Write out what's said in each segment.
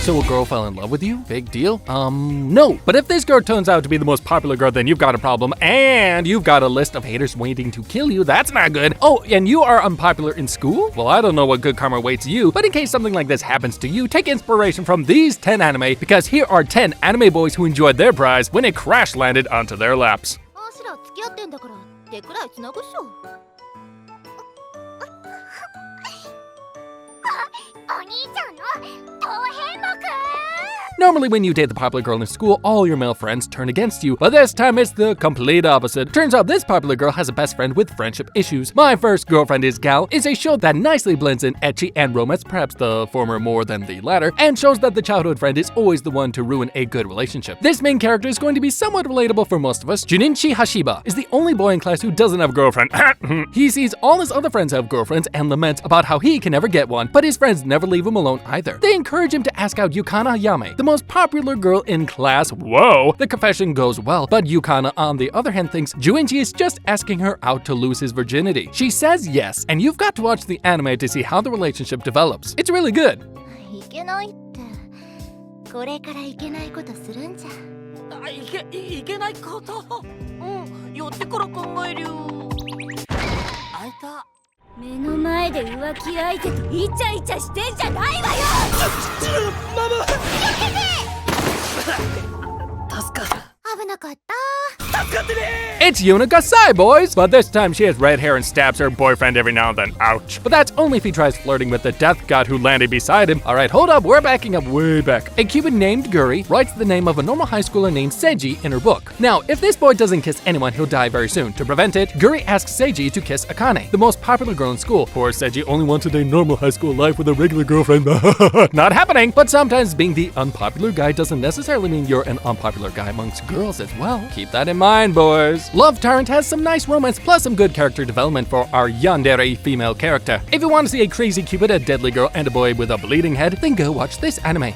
So a girl fell in love with you? Big deal? No. But if this girl turns out to be the most popular girl, then you've got a problem, and you've got a list of haters waiting to kill you. That's not good. Oh, and you are unpopular in school? Well, I don't know what good karma awaits you, but in case something like this happens to you, take inspiration from these 10 anime, because here are 10 anime boys who enjoyed their prize when it crash landed onto their laps. Normally when you date the popular girl in school, all your male friends turn against you, but this time it's the complete opposite. Turns out this popular girl has a best friend with friendship issues. My First Girlfriend is Gal is a show that nicely blends in ecchi and romance, perhaps the former more than the latter, and shows that the childhood friend is always the one to ruin a good relationship. This main character is going to be somewhat relatable for most of us. Junichi Hashiba is the only boy in class who doesn't have a girlfriend. He sees all his other friends have girlfriends and laments about how he can never get one, but his friends never leave him alone either. They encourage him to ask out Yukana Yame, the most popular girl in class. Whoa! The confession goes well, but Yukana on the other hand thinks Junichi is just asking her out to lose his virginity. She says yes, and you've got to watch the anime to see how the relationship develops. It's really good. It's Yuna Gasai, boys! But this time she has red hair and stabs her boyfriend every now and then. Ouch. But that's only if he tries flirting with the death god who landed beside him. Alright, hold up, we're backing up way back. A Cuban named Guri writes the name of a normal high schooler named Seiji in her book. Now, if this boy doesn't kiss anyone, he'll die very soon. To prevent it, Guri asks Seiji to kiss Akane, the most popular girl in school. Poor Seiji only wanted a normal high school life with a regular girlfriend. Not happening! But sometimes being the unpopular guy doesn't necessarily mean you're an unpopular guy amongst girls as well. Keep that in mind, boys. Love Tyrant has some nice romance plus some good character development for our yandere female character. If you want to see a crazy cupid, a deadly girl, and a boy with a bleeding head, then go watch this anime.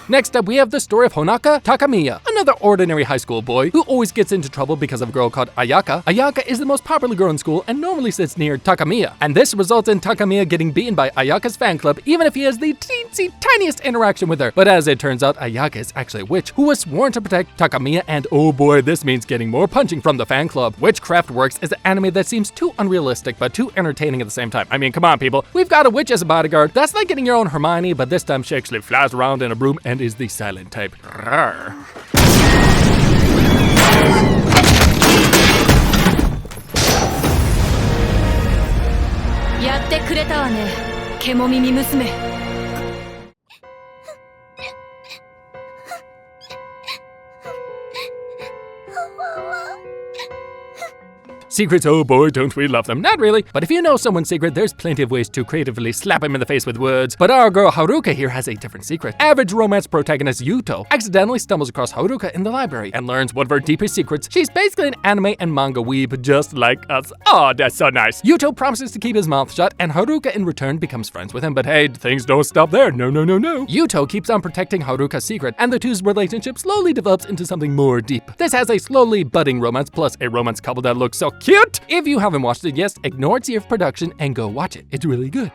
Next up, we have the story of Honaka Takamiya, another ordinary high school boy who always gets into trouble because of a girl called Ayaka. Ayaka is the most popular girl in school and normally sits near Takamiya, and this results in Takamiya getting beaten by Ayaka's fan club even if he has the teensy tiniest interaction with her. But as it turns out, Ayaka is actually a witch who was sworn to protect Takamiya, and oh boy, this means getting more punching from the fan club. Witchcrafts Works is an anime that seems too unrealistic but too entertaining at the same time. I mean, come on people, we've got a witch as a bodyguard. That's like getting your own Hermione, but this time she actually flies around in a broom and is the silent type. Rawr. Secrets, oh boy, don't we love them. Not really, but if you know someone's secret, there's plenty of ways to creatively slap him in the face with words. But our girl Haruka here has a different secret. Average romance protagonist Yuto accidentally stumbles across Haruka in the library and learns one of her deepest secrets. She's basically an anime and manga weeb just like us. Oh, that's so nice. Yuto promises to keep his mouth shut, and Haruka in return becomes friends with him, but hey, things don't stop there. No. Yuto keeps on protecting Haruka's secret, and the two's relationship slowly develops into something more deep. This has a slowly budding romance plus a romance couple that looks so cute. If you haven't watched it yet, ignore its year of production and go watch it. It's really good.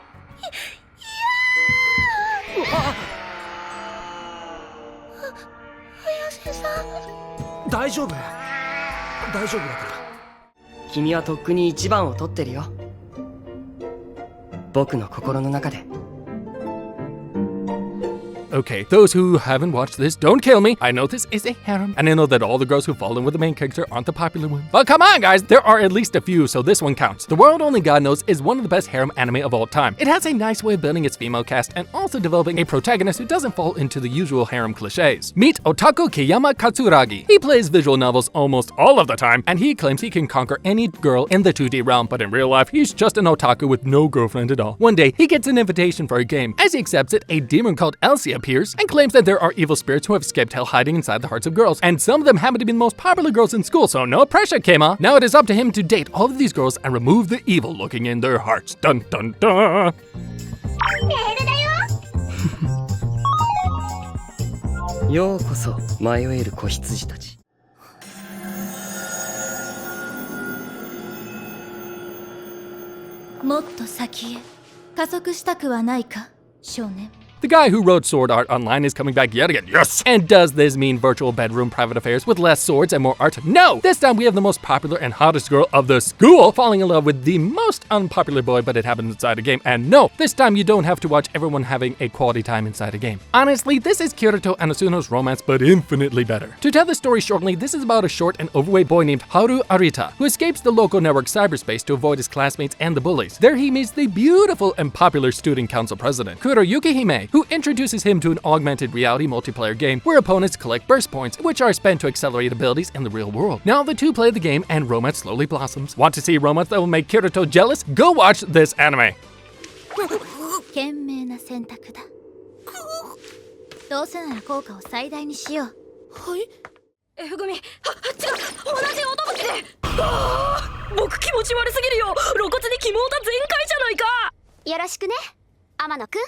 Okay, those who haven't watched this, don't kill me. I know this is a harem, and I know that all the girls who fall in with the main character aren't the popular ones. But come on, guys, there are at least a few, so this one counts. The World Only God Knows is one of the best harem anime of all time. It has a nice way of building its female cast and also developing a protagonist who doesn't fall into the usual harem cliches. Meet Otaku Kiyama Katsuragi. He plays visual novels almost all of the time, and he claims he can conquer any girl in the 2D realm, but in real life, he's just an otaku with no girlfriend at all. One day, he gets an invitation for a game. As he accepts it, a demon called Elsie appears and claims that there are evil spirits who have escaped hell hiding inside the hearts of girls, and some of them happen to be the most popular girls in school, so no pressure, Kema. Now it is up to him to date all of these girls and remove the evil lurking in their hearts. Dun dun dun. ようこそ迷える子羊たち。もっと先へ加速したくはないか、少年。 The guy who wrote Sword Art Online is coming back yet again. Yes! And does this mean virtual bedroom private affairs with less swords and more art? No! This time we have the most popular and hottest girl of the school falling in love with the most unpopular boy, but it happens inside a game. And no, this time you don't have to watch everyone having a quality time inside a game. Honestly, this is Kirito and Asuno's romance, but infinitely better. To tell the story shortly, this is about a short and overweight boy named Haru Arita, who escapes the local network cyberspace to avoid his classmates and the bullies. There he meets the beautiful and popular student council president, Kuroyuki Hime, who introduces him to an augmented reality multiplayer game where opponents collect burst points, which are spent to accelerate abilities in the real world. Now the two play the game and romance slowly blossoms. Want to see romance that will make Kirito jealous? Go watch this anime! 賢明な選択だ。どうせなら効果を最大にしよう。はい。F 組、違う、同じ音口で。僕気持ち悪すぎるよ。露骨にキモータ全開じゃないか。よろしくね、天野くん。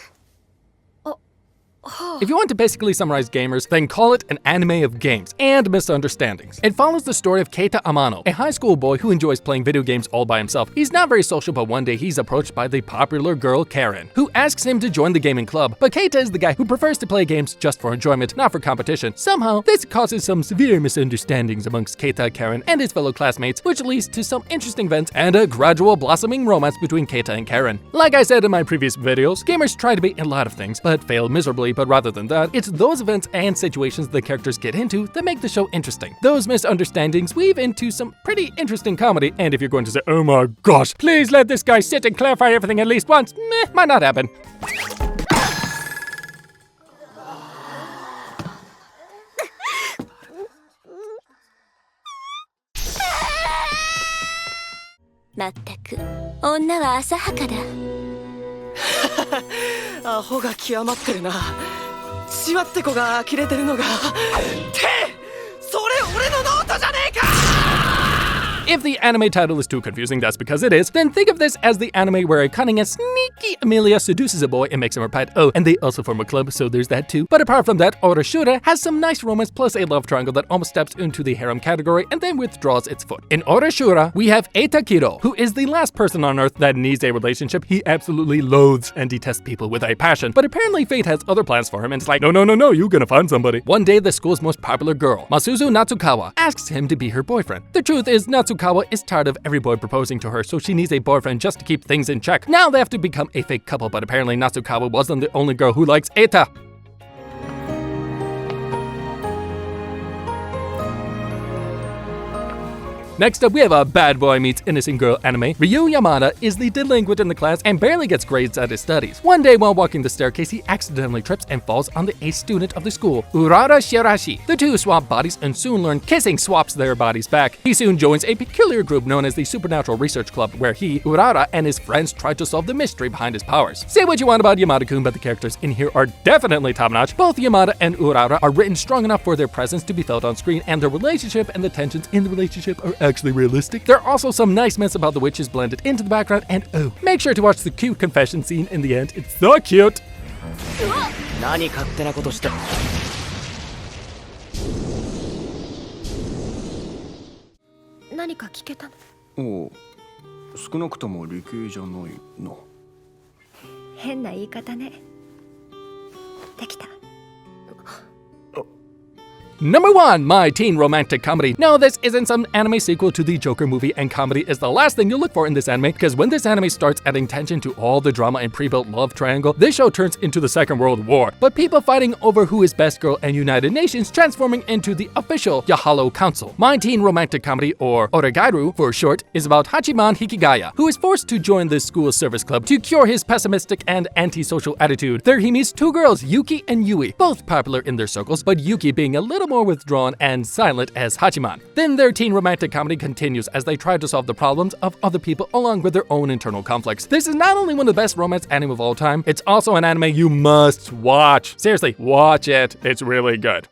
If you want to basically summarize gamers, then call it an anime of games and misunderstandings. It follows the story of Keita Amano, a high school boy who enjoys playing video games all by himself. He's not very social, but one day he's approached by the popular girl Karen, who asks him to join the gaming club. But Keita is the guy who prefers to play games just for enjoyment, not for competition. Somehow, this causes some severe misunderstandings amongst Keita, Karen, and his fellow classmates, which leads to some interesting events and a gradual blossoming romance between Keita and Karen. Like I said in my previous videos, gamers try to be a lot of things, but fail miserably. But rather than that, it's those events and situations the characters get into that make the show interesting. Those misunderstandings weave into some pretty interesting comedy, and if you're going to say, oh my gosh, please let this guy sit and clarify everything at least once, meh, might not happen. "アホが極まってるな。シワって子が呆れてるのが。ってそれ俺のノートじゃねえか!" If the anime title is too confusing, that's because it is. Then think of this as the anime where a cunning and sneaky Amelia seduces a boy and makes him her pet. Oh, and they also form a club, so there's that too. But apart from that, Oreshura has some nice romance plus a love triangle that almost steps into the harem category and then withdraws its foot. In Oreshura, we have Eitakiro, who is the last person on Earth that needs a relationship. He absolutely loathes and detests people with a passion. But apparently fate has other plans for him and it's like, no, you're gonna find somebody. One day, the school's most popular girl, Masuzu Natsukawa, asks him to be her boyfriend. The truth is, Natsukawa is tired of every boy proposing to her, so she needs a boyfriend just to keep things in check. Now they have to become a fake couple, but apparently Natsukawa wasn't the only girl who likes Eita. Next up, we have a bad boy meets innocent girl anime. Ryu Yamada is the delinquent in the class and barely gets grades at his studies. One day while walking the staircase, he accidentally trips and falls on the ace student of the school, Urara Shirashi. The two swap bodies and soon learn kissing swaps their bodies back. He soon joins a peculiar group known as the Supernatural Research Club, where he, Urara, and his friends try to solve the mystery behind his powers. Say what you want about Yamada-kun, but the characters in here are definitely top-notch. Both Yamada and Urara are written strong enough for their presence to be felt on screen, and their relationship and the tensions in the relationship are actually realistic. There are also some nice myths about the witches blended into the background, and oh, make sure to watch the cute confession scene in the end. It's so cute! 何勝手なことして。何か聞けたの？おう、少なくとも理系じゃないな。変な言い方ね。できた。Number 1, my teen romantic comedy. No, this isn't some anime sequel to the Joker movie, and comedy is the last thing you'll look for in this anime, because when this anime starts adding tension to all the drama and pre-built love triangle, this show turns into the Second World War. But people fighting over who is best girl and United Nations transforming into the official Yahalo Council. My teen romantic comedy, or Oregairu for short, is about Hachiman Hikigaya, who is forced to join the school service club to cure his pessimistic and antisocial attitude. There he meets two girls, Yuki and Yui, both popular in their circles, but Yuki being a little more withdrawn and silent as Hachiman. Then their teen romantic comedy continues as they try to solve the problems of other people along with their own internal conflicts. This is not only one of the best romance anime of all time, it's also an anime you must watch. Seriously, watch it. It's really good.